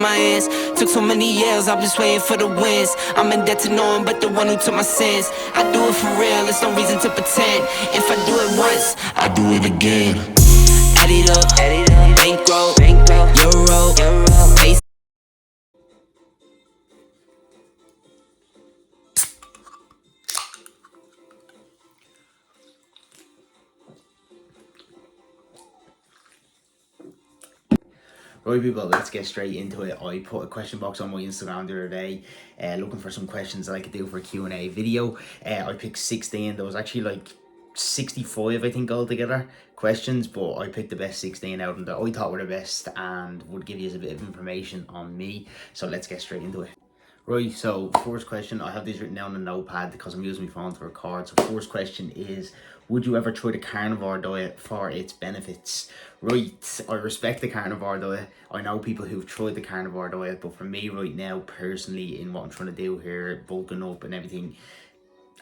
My hands took so many years, I'm just waiting for the wins. I'm in debt to no one but the one who took my sins. I do it for real, there's no reason to pretend. If I do it once, I do it again. Add it up, bankroll, euro, face. Right people, let's get straight into it. I put a question box on my Instagram the other day looking for some questions that I could do for a Q&A video. I picked 16, there was actually like 65 I think altogether questions, but I picked the best 16 out and that I thought were the best and would give you a bit of information on me. So let's get straight into it. Right, so first question, I have these written down on a notepad because I'm using my phone to record. So first question is, would you ever try the carnivore diet for its benefits? Right, I respect the carnivore diet. I know people who've tried the carnivore diet, but for me right now, personally, in what I'm trying to do here, bulking up and everything,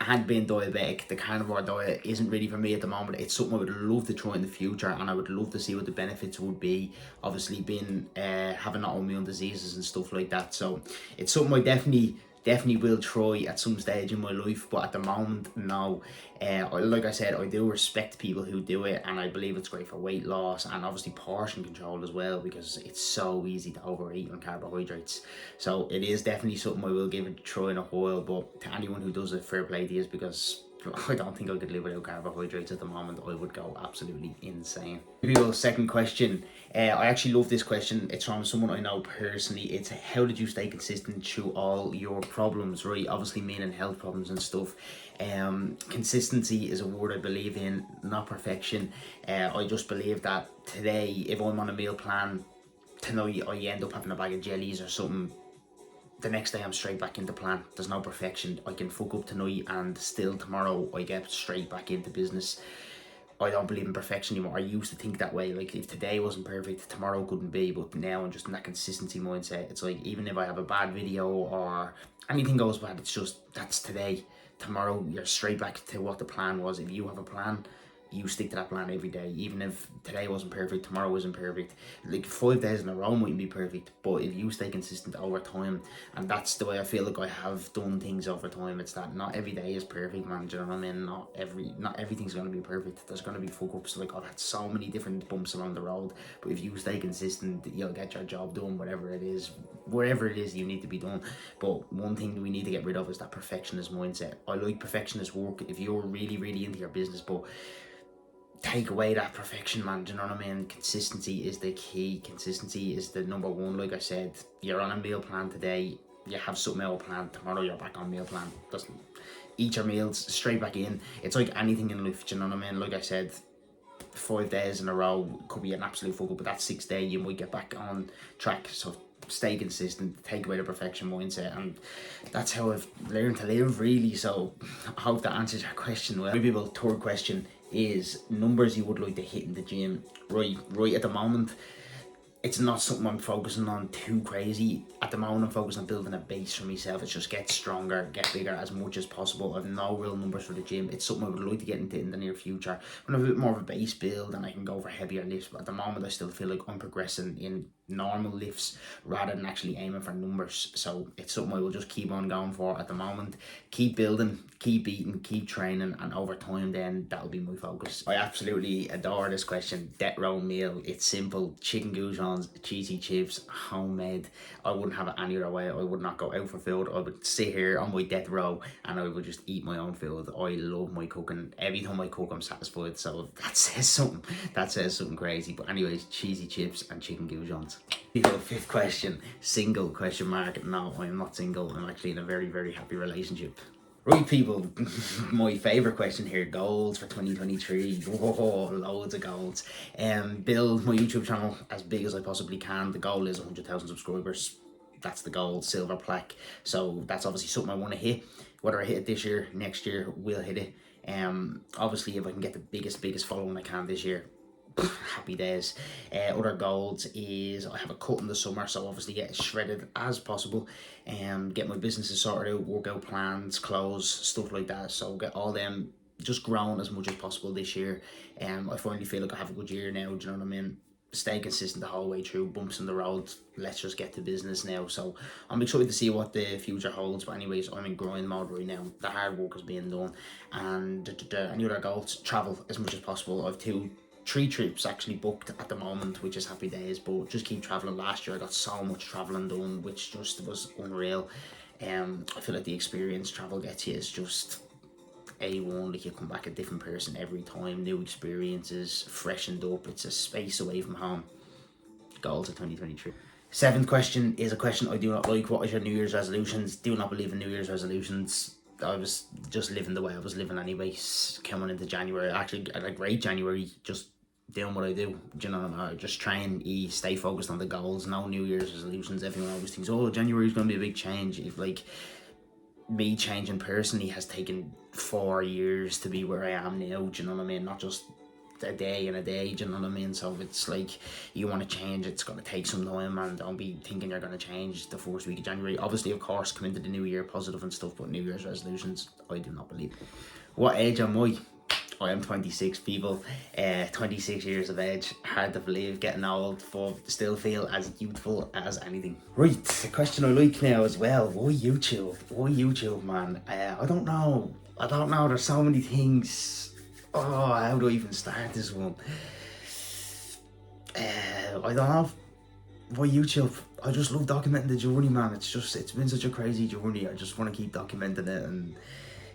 and being diabetic, the carnivore diet isn't really for me at the moment. It's something I would love to try in the future, and I would love to see what the benefits would be. Obviously, being having autoimmune diseases and stuff like that, so it's something I definitely will try at some stage in my life. But at the moment, no. Like I said, I do respect people who do it, and I believe it's great for weight loss and obviously portion control as well, because it's so easy to overeat on carbohydrates. So it is definitely something I will give it a try in a while. But to anyone who does it, fair play to you, because I don't think I could live without carbohydrates at the moment. I would go absolutely insane. People's second question. I actually love this question. It's from someone I know personally. It's, how did you stay consistent through all your problems, right? Obviously meaning health problems and stuff. Consistency is a word I believe in, not perfection. I just believe that today, if I'm on a meal plan, tonight I end up having a bag of jellies or something, the next day I'm straight back into plan. There's no perfection. I can fuck up tonight and still tomorrow I get straight back into business. I don't believe in perfection anymore. I used to think that way. Like, if today wasn't perfect, tomorrow couldn't be. But now I'm just in that consistency mindset. It's like, even if I have a bad video or anything goes bad, it's just, that's today. Tomorrow you're straight back to what the plan was. If you have a plan, you stick to that plan every day. Even if today wasn't perfect, tomorrow isn't perfect. Like, 5 days in a row mightn't be perfect, but if you stay consistent over time, and that's the way I feel like I have done things over time. It's that not every day is perfect, man. Do you know what I mean? Not everything's gonna be perfect. There's gonna be fuck ups. Like, I've had so many different bumps along the road, but if you stay consistent, you'll get your job done, whatever it is, wherever it is you need to be done. But one thing we need to get rid of is that perfectionist mindset. I like perfectionist work if you're really into your business, but take away that perfection, man. Do you know what I mean? Consistency is the key. Consistency is the number one. Like I said, you're on a meal plan today, you have something else planned, tomorrow you're back on meal plan. Just eat your meals straight back in. It's like anything in life, do you know what I mean? Like I said, 5 days in a row could be an absolute fuck up, but that 6th day you might get back on track. So stay consistent, take away the perfection mindset, and that's how I've learned to live, really. So I hope that answers your question well. Maybe about third question is numbers you would like to hit in the gym. Right at the moment, it's not something I'm focusing on too crazy. At the moment, I'm focused on building a base for myself. It's just get stronger, get bigger as much as possible. I've no real numbers for the gym. It's something I would like to get into in the near future. When I have a bit more of a base build and I can go for heavier lifts. But at the moment, I still feel like I'm progressing in normal lifts rather than actually aiming for numbers. So it's something I will just keep on going for at the moment. Keep building, keep eating, keep training, and over time then that'll be my focus. I absolutely adore this question. Death row meal. It's simple. Chicken goujons, cheesy chips, homemade. I wouldn't have it any other way. I would not go out for food. I would sit here on my death row and I would just eat my own food. I love my cooking. Every time I cook, I'm satisfied. So that says something. That says something crazy. But anyways, cheesy chips and chicken goujons. Fifth question, single question mark. No, I'm not single. I'm actually in a very happy relationship. Right, people, my favourite question here, goals for 2023. Whoa, loads of goals. Build my YouTube channel as big as I possibly can. The goal is 100,000 subscribers. That's the goal, silver plaque. So that's obviously something I want to hit. Whether I hit it this year, next year, we'll hit it. Obviously, if I can get the biggest following I can this year, happy days. Other goals is I have a cut in the summer, so obviously get as shredded as possible and get my businesses sorted out, workout plans, clothes, stuff like that. So get all them just grown as much as possible this year. I finally feel like I have a good year now, do you know what I mean? stay consistent the whole way through, bumps in the road, let's just get to business now. So I'm excited to see what the future holds, but anyways, I'm in grind mode right now. The hard work is being done, and any other goals, travel as much as possible. I've three trips actually booked at the moment, which is happy days, but just keep traveling. Last year I got so much traveling done, which just was unreal. I feel like the experience travel gets you is just A1, like you come back a different person every time, new experiences, freshened up. It's a space away from home. Goals of 2023. Seventh question is a question I do not like. What is your New Year's resolutions? Do not believe in New Year's resolutions. I was just living the way I was living anyways, coming into January. Actually, I had a great January, just doing what I do. Do you know what I mean? I just try and stay focused on the goals. No New Year's resolutions. Everyone always thinks, oh, January is going to be a big change. If like me changing personally has taken 4 years to be where I am now. Do you know what I mean? Not just a day and a day, do you know what I mean? So it's like, you want to change, it's going to take some time, and don't be thinking you're going to change the first week of January. Obviously, of course, come into the new year positive and stuff, but New Year's resolutions, I do not believe. What age am I? I am 26, people. 26 years of age. Hard to believe, getting old, but still feel as youthful as anything. Right, the question I like now as well. Why YouTube? Why YouTube, man? I don't know. There's so many things. Oh, how do I even start this one? I don't know. Why YouTube? I just love documenting the journey, man. It's been such a crazy journey. I just want to keep documenting it and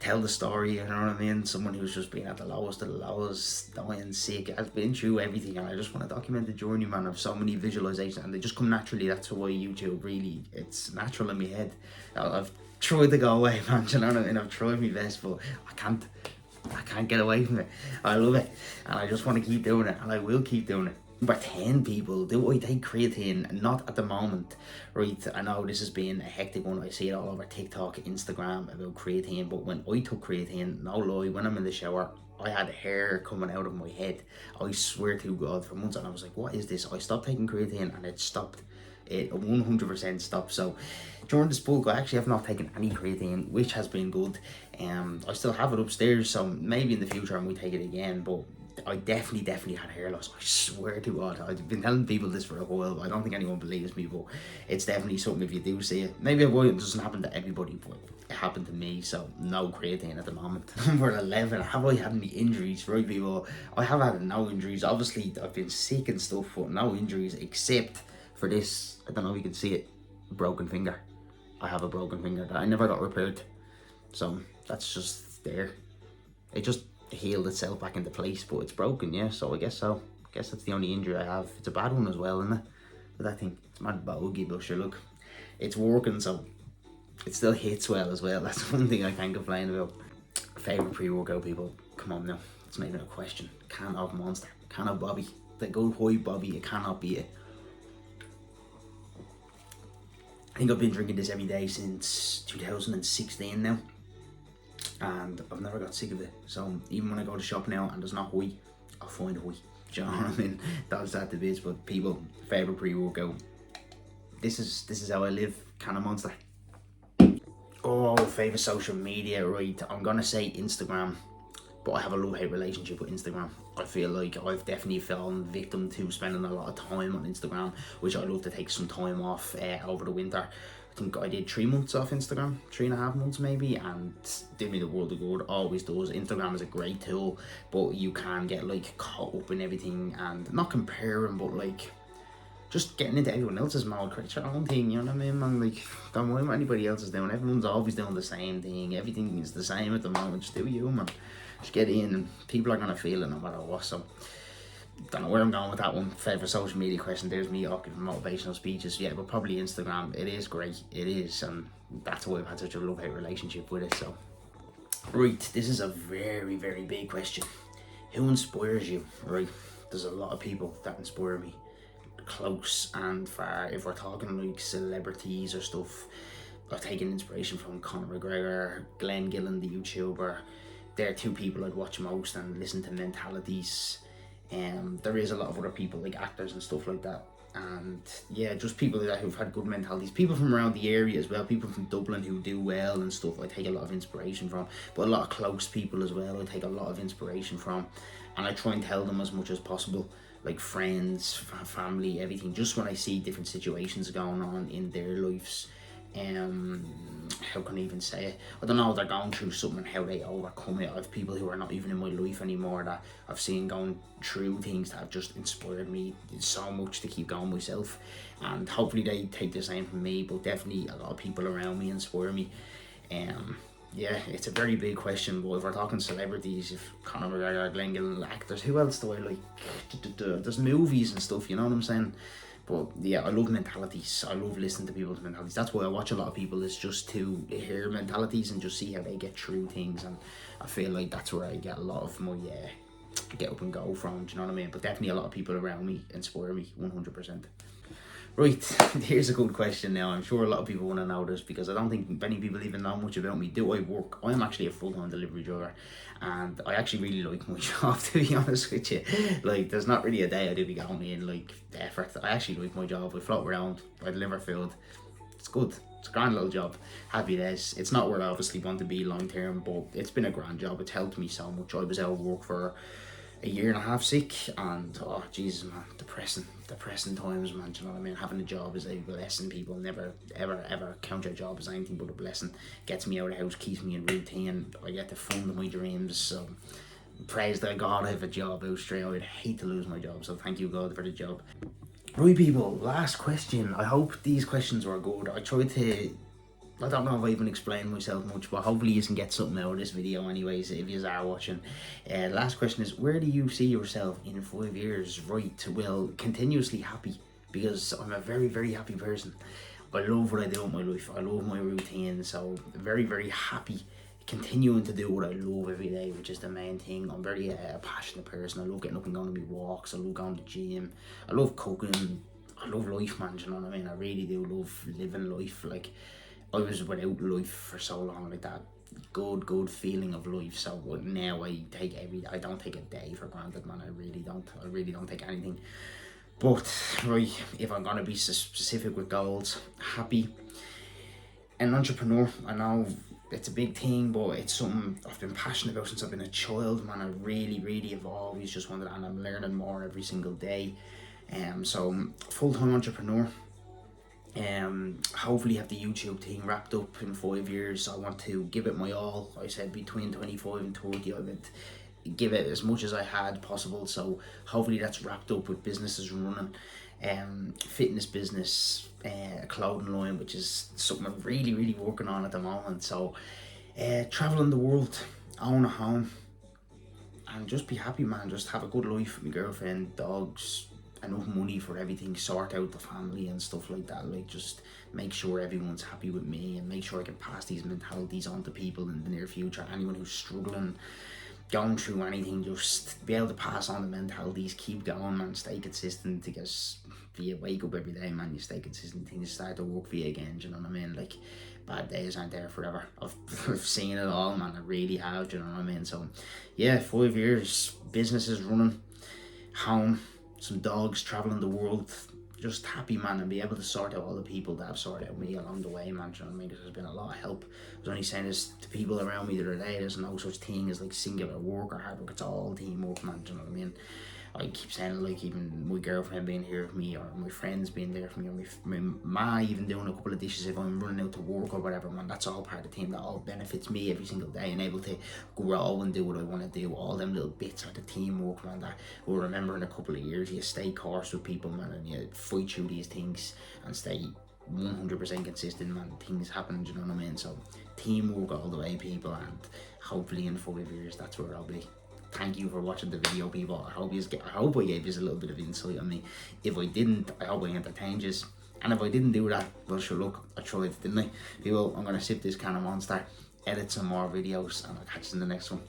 tell the story, you know what I mean? Someone who's just been at the lowest of the lowest, dying sick, has been through everything, and I just want to document the journey, man. I have so many visualizations, and they just come naturally. That's why YouTube really, it's natural in my head. I've tried to go away, man, you know what I mean? I've tried my best, but I can't get away from it. I love it, and I just want to keep doing it, and I will keep doing it. Number 10, people, do I take creatine? Not at the moment, right? I know this has been a hectic one. I see it all over TikTok, Instagram about creatine, but when I took creatine, no lie, when I'm in the shower, I had hair coming out of my head. I swear to God, for months, and I was like, what is this? I stopped taking creatine and it stopped. It 100% stopped. So during this book, I actually have not taken any creatine, which has been good. I still have it upstairs, so maybe in the future I might take it again, but I definitely had hair loss. I swear to God. I've been telling people this for a while, but I don't think anyone believes me, but it's definitely something if you do see it. Maybe it doesn't happen to everybody, but it happened to me, so no creatine at the moment. Number 11, have I had any injuries? Right, people, I have had no injuries. Obviously, I've been sick and stuff, but no injuries except for this. I don't know if you can see it. Broken finger. I have a broken finger that I never got repaired. So that's just there. It just healed itself back into place, but it's broken, yeah, so I guess so. I guess that's the only injury I have. It's a bad one as well, isn't it? But I think it's mad bogey, but sure, look, it's working, so it still hits well as well. That's one thing I can't complain about. Favourite pre-workout, people, come on now, it's not even a question. Can of Monster, can of Bobby, the good white Bobby, you cannot beat it. I think I've been drinking this every day since 2016 now, and I've never got sick of it. So even when I go to shop now and there's not wheat, I'll find wheat. Do you know what I mean? That's that the bits. But people, favourite pre-workout. This is how I live. Can of Monster. Oh, favourite social media, right? I'm gonna say Instagram, but I have a love-hate relationship with Instagram. I feel like I've definitely fallen victim to spending a lot of time on Instagram, which I'd love to take some time off over the winter. I think I did 3 months off Instagram, 3.5 months maybe, and did me the world of good. Always does. Instagram is a great tool, but you can get like caught up in everything and not comparing, but like just getting into everyone else's mode, create your own thing, you know what I mean, man? Like, don't worry what anybody else is doing. Everyone's always doing the same thing. Everything is the same at the moment. Just do you, man. Just get in, and people are gonna feel it no matter what. So don't know where I'm going with that one. Favourite social media question, there's me offering motivational speeches. Yeah, but probably Instagram. It is great, it is, and that's why I've had such a love-hate relationship with it. So right, this is a very, very big question. Who inspires you? Right, there's a lot of people that inspire me, close and far. If we're talking like celebrities or stuff, I've taken inspiration from Conor McGregor, Glenn Gillen, the YouTuber. They're 2 people I'd watch most and listen to mentalities. There is a lot of other people like actors and stuff like that And yeah, just people that who've had good mentalities, people from around the area as well, people from Dublin who do well and stuff, I take a lot of inspiration from. But a lot of close people as well, I take a lot of inspiration from, and I try and tell them as much as possible, like friends, family, everything, just when I see different situations going on in their lives. How can I even say it? I don't know, they're going through something and how they overcome it. I have people who are not even in my life anymore that I've seen going through things that have just inspired me so much to keep going myself, and hopefully they take the same from me. But definitely a lot of people around me inspire me. Yeah, it's a very big question, but if we're talking celebrities, if Conor McGregor, Glenn Gillen, actors, who else do I like? There's movies and stuff, you know what I'm saying? But yeah, I love mentalities. I love listening to people's mentalities. That's why I watch a lot of people, is just to hear mentalities and just see how they get through things. And I feel like that's where I get a lot of my get up and go from, do you know what I mean? But definitely a lot of people around me inspire me 100%. Right, here's a good question now. I'm sure a lot of people want to know this, because I don't think many people even know much about me. Do I work? I am actually a full-time delivery driver, and I actually really like my job, to be honest with you. Like, there's not really a day I do be going in, like, effort. I actually like my job. I float around, I deliver food. It's good. It's a grand little job. Happy days. It's not where I obviously want to be long term, but it's been a grand job. It's helped me so much. I was out of work for a year and a half sick, and oh Jesus, man, depressing times, man. Do you know what I mean? Having a job is a blessing. People never ever count your job as anything but a blessing. Gets me out of the house, keeps me in routine. I get to fund my dreams. So praise to God I have a job out straight. I'd hate to lose my job, so thank you God for the job. Right people, last question. I hope these questions were good. I tried to, I don't know if I even explained myself much, but hopefully you can get something out of this video anyways, if you are watching. Last question is, where do you see yourself in 5 years? Right, well, continuously happy, because I'm a very, very happy person. I love what I do in my life. I love my routine, so very, very happy continuing to do what I love every day, which is the main thing. I'm very passionate person. I love getting up and going on my walks. I love going to the gym. I love cooking. I love life, man, you know what I mean? I really do love living life. Like, I was without life for so long, like that good feeling of life. So now I don't take a day for granted, man. I really don't take anything. But right, if I'm gonna be specific with goals, happy, an entrepreneur. I know it's a big thing, but it's something I've been passionate about since I've been a child, man. I really have always just wanted, and I'm learning more every single day. So full-time entrepreneur. Hopefully have the YouTube thing wrapped up in 5 years. I want to give it my all. I said between 25 and 30 I would give it as much as I had possible, so hopefully that's wrapped up with businesses running, fitness business, clothing line, which is something I'm really working on at the moment. So traveling the world, own a home, and just be happy, man. Just have a good life with my girlfriend, dogs, enough money for everything, sort out the family and stuff like that. Like, just make sure everyone's happy with me, and make sure I can pass these mentalities on to people in the near future. Anyone who's struggling, going through anything, just be able to pass on the mentalities. Keep going, man. Stay consistent, because if you wake up every day, man, you stay consistent, things start to work for you again. Do you know what I mean? Like, bad days aren't there forever. I've seen it all, man. I really have. Do you know what I mean? So yeah, 5 years, businesses running, home, some dogs, traveling the world, just happy, man, and be able to sort out all the people that have sorted out me along the way, man. Do you know what I mean? Because there's been a lot of help. I was only saying this to people around me the other day. There's no such thing as like singular work or hard work. It's all teamwork, man. Do you know what I mean? I keep saying it, like, even my girlfriend being here for me, or my friends being there for me, or my ma even doing a couple of dishes if I'm running out to work or whatever, man. That's all part of the team. That all benefits me every single day, and able to grow and do what I want to do. All them little bits are the teamwork, man, that we'll remember in a couple of years. You stay course with people, man, and you fight through these things and stay 100% consistent, man. Things happen, do you know what I mean? So teamwork all the way, people, and hopefully in 5 years that's where I'll be. Thank you for watching the video, people. I hope I gave you a little bit of insight on me. If I didn't, I hope I entertained you. And if I didn't do that, well, sure, look, I tried, didn't I? People, I'm gonna sip this can of Monster, edit some more videos, and I'll catch you in the next one.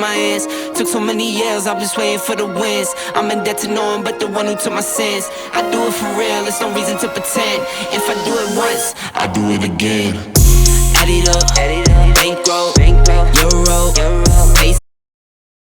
My hands took so many years, I'm just waiting for the wins. I'm in debt to no one but the one who took my sins. I do it for real, there's no reason to pretend. If I do it once, I do it again. Add it up, bankroll, euro,